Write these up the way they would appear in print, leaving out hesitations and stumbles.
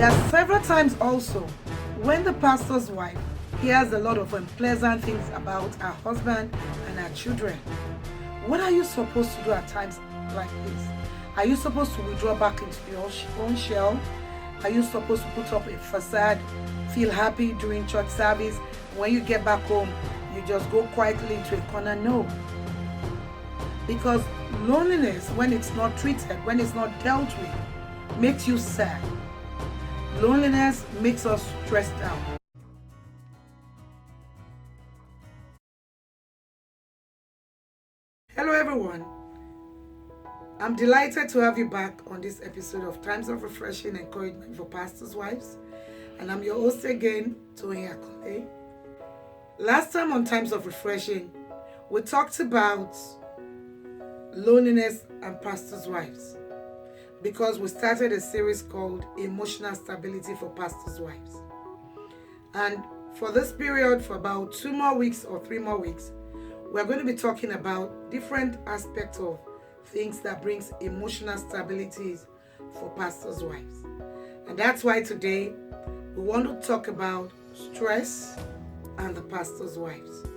There are several times also when the pastor's wife hears a lot of unpleasant things about her husband and her children. What are you supposed to do at times like this? Are you supposed to withdraw back into your own shell? Are you supposed to put up a facade, feel happy during church service? When you get back home, you just go quietly into a corner? No. Because loneliness, when it's not treated, when it's not dealt with, makes you sad. Loneliness makes us stressed out. Hello everyone. I'm delighted to have you back on this episode of Times of Refreshing Encouragement for Pastors' Wives. And I'm your host again, Toyin. Last time on Times of Refreshing, we talked about loneliness and pastors' wives, because we started a series called Emotional Stability for Pastors' Wives. And for this period, for about 2 more weeks or 3 more weeks, we're going to be talking about different aspects of things that brings emotional stabilities for pastors' wives. And that's why today we want to talk about stress and the pastors' wives.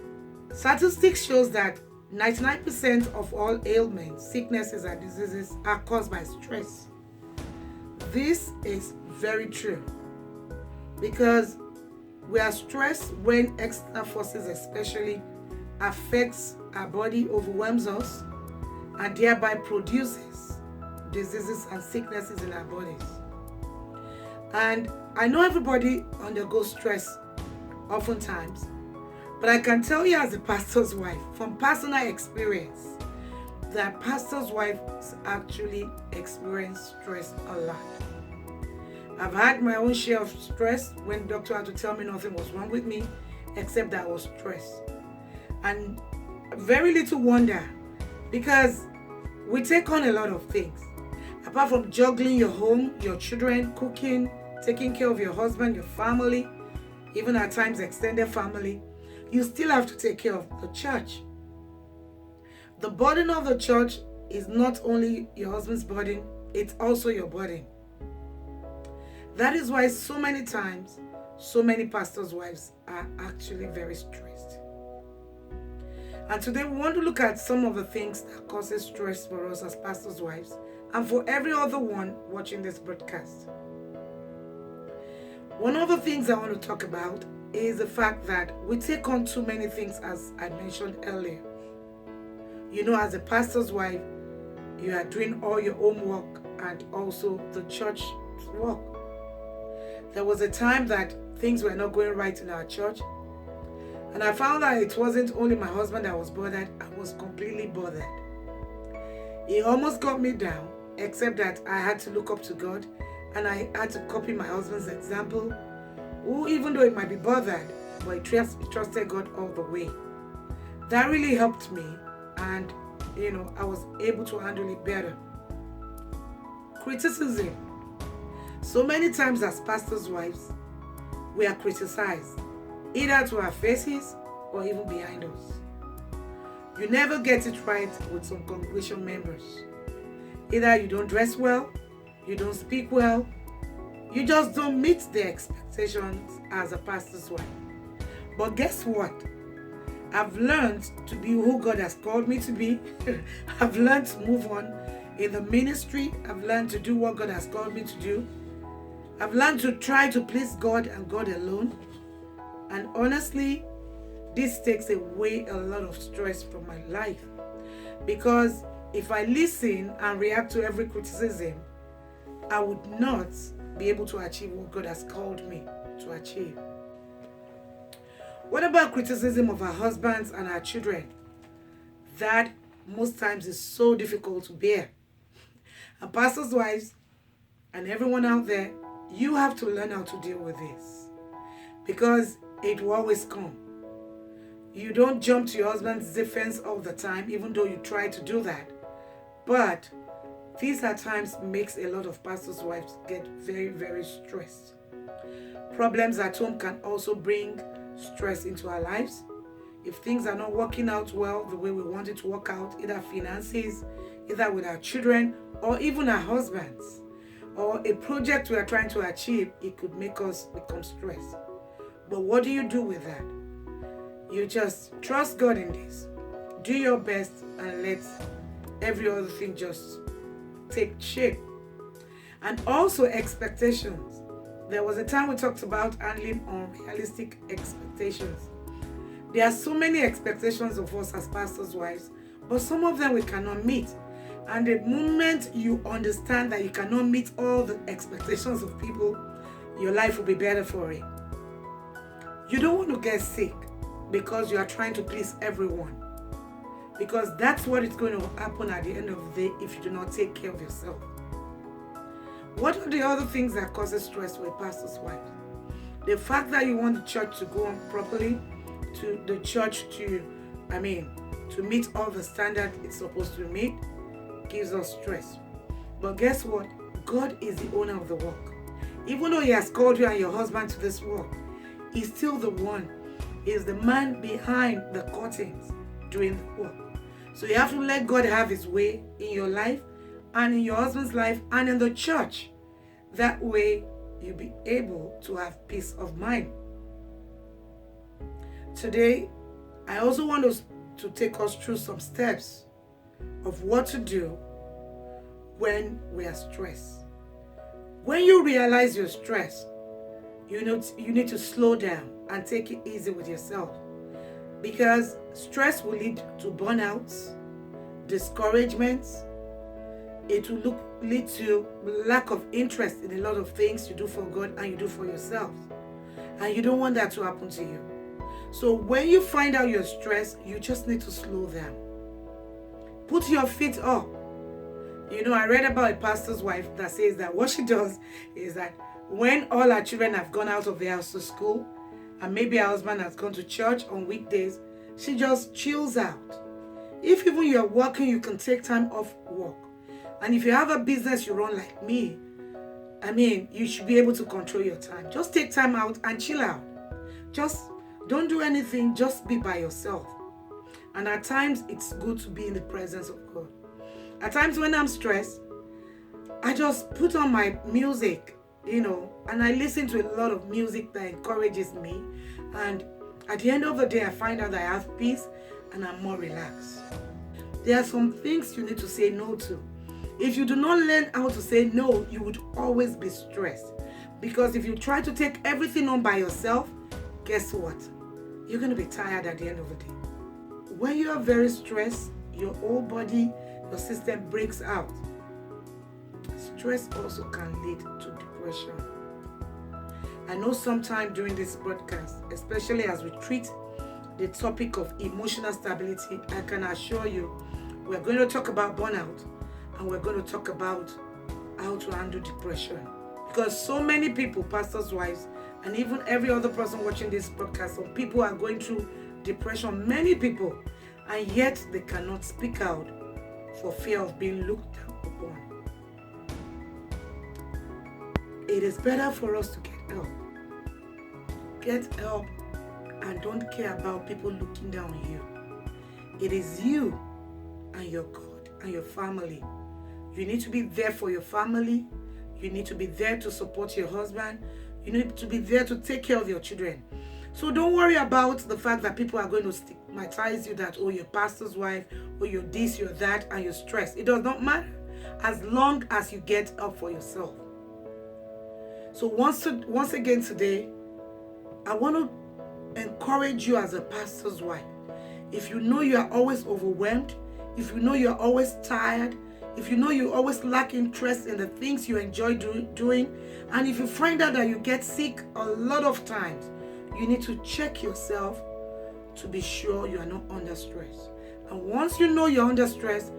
Statistics shows that 99% of all ailments, sicknesses, and diseases are caused by stress. This is very true because we are stressed when external forces especially affects our body, overwhelms us, and thereby produces diseases and sicknesses in our bodies. And I know everybody undergoes stress oftentimes, but I can tell you as a pastor's wife from personal experience that pastors' wives actually experience stress a lot. I've had my own share of stress when the doctor had to tell me nothing was wrong with me except that I was stressed. And very little wonder, because we take on a lot of things. Apart from juggling your home, your children, cooking, taking care of your husband, your family, even at times extended family, you still have to take care of the church. The burden of the church is not only your husband's burden, it's also your burden. That is why so many times, so many pastors' wives are actually very stressed. And today we want to look at some of the things that causes stress for us as pastors' wives and for every other one watching this broadcast. One of the things I want to talk about is the fact that we take on too many things, as I mentioned earlier. You know, as a pastor's wife, you are doing all your own work and also the church work. There was a time that things were not going right in our church, and I found that it wasn't only my husband that was bothered, I was completely bothered. He almost got me down, except that I had to look up to God and I had to copy my husband's example, who, even though it might be bothered, but he trusted God all the way. That really helped me, and I was able to handle it better. Criticism. So many times as pastors' wives, we are criticized, either to our faces or even behind us. You never get it right with some congregation members. Either you don't dress well, you don't speak well, you just don't meet their expectations as a pastor's wife. But guess what? I've learned to be who God has called me to be. I've learned to move on in the ministry. I've learned to do what God has called me to do. I've learned to try to please God and God alone. And honestly, this takes away a lot of stress from my life. Because if I listen and react to every criticism, I would not be able to achieve what God has called me to achieve. What about criticism of our husbands and our children? That most times is so difficult to bear. And pastors' wives and everyone out there, you have to learn how to deal with this, because it will always come. You don't jump to your husband's defense all the time, even though you try to do that. But these at times makes a lot of pastors' wives get very, very stressed. Problems at home can also bring stress into our lives. If things are not working out well the way we want it to work out, either finances, either with our children, or even our husbands, or a project we are trying to achieve, it could make us become stressed. But what do you do with that? You just trust God in this. Do your best and let every other thing just take shape. And also expectations. There was a time we talked about handling unrealistic expectations. There are so many expectations of us as pastors' wives, but some of them we cannot meet. And the moment you understand that you cannot meet all the expectations of people, your life will be better for it. You don't want to get sick because you are trying to please everyone. Because that's what is going to happen at the end of the day if you do not take care of yourself. What are the other things that causes stress for a pastor's wife? The fact that you want the church to go on properly, to the church to meet all the standards it's supposed to meet, gives us stress. But guess what? God is the owner of the work. Even though He has called you and your husband to this work, He's still the one. He's the man behind the curtains doing the work. So you have to let God have His way in your life and in your husband's life and in the church. That way you'll be able to have peace of mind. Today, I also want us to take us through some steps of what to do when we are stressed. When you realize you're stressed, you need to slow down and take it easy with yourself, because stress will lead to burnouts, discouragements. It will lead to lack of interest in a lot of things you do for God and you do for yourself. And you don't want that to happen to you. So when you find out you're stressed, you just need to slow down. Put your feet up. I read about a pastor's wife that says that what she does is that when all her children have gone out of the house to school, and maybe her husband has gone to church on weekdays, she just chills out. If even you're working, you can take time off work. And if you have a business you run like me, you should be able to control your time. Just take time out and chill out. Just don't do anything, just be by yourself. And at times, it's good to be in the presence of God. At times when I'm stressed, I just put on my music, and I listen to a lot of music that encourages me. And at the end of the day, I find out that I have peace and I'm more relaxed. There are some things you need to say no to. If you do not learn how to say no, you would always be stressed. Because if you try to take everything on by yourself, guess what? You're going to be tired at the end of the day. When you are very stressed, your whole body, your system breaks out. Stress also can lead to depression. I know sometime during this broadcast, especially as we treat the topic of emotional stability, I can assure you we're going to talk about burnout and we're going to talk about how to handle depression. Because so many people, pastors' wives, and even every other person watching this broadcast, some people are going through depression, many people, and yet they cannot speak out for fear of being looked down upon. It is better for us to get help. Get help and don't care about people looking down on you. It is you and your God and your family. You need to be there for your family. You need to be there to support your husband. You need to be there to take care of your children. So don't worry about the fact that people are going to stigmatize you that, oh, you're pastor's wife, or you're this, you're that, and you're stressed. It does not matter as long as you get up for yourself. So once again today, I want to encourage you as a pastor's wife. If you know you are always overwhelmed, if you know you're always tired, if you know you always lack interest in the things you enjoy doing, and if you find out that you get sick a lot of times, you need to check yourself to be sure you are not under stress. And once you know you're under stress,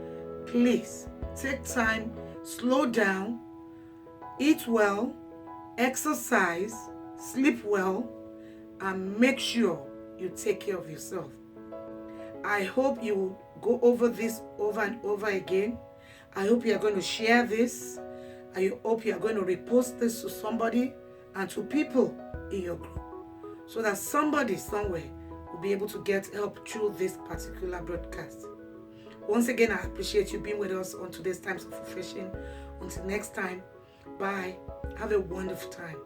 please take time, slow down, eat well, exercise, sleep well, and make sure you take care of yourself. I hope you will go over this over and over again. I hope you are going to share this. I hope you are going to repost this to somebody and to people in your group, so that somebody somewhere will be able to get help through this particular broadcast. Once again, I appreciate you being with us on today's Times of Refreshing. Until next time, Bye. Have a wonderful time.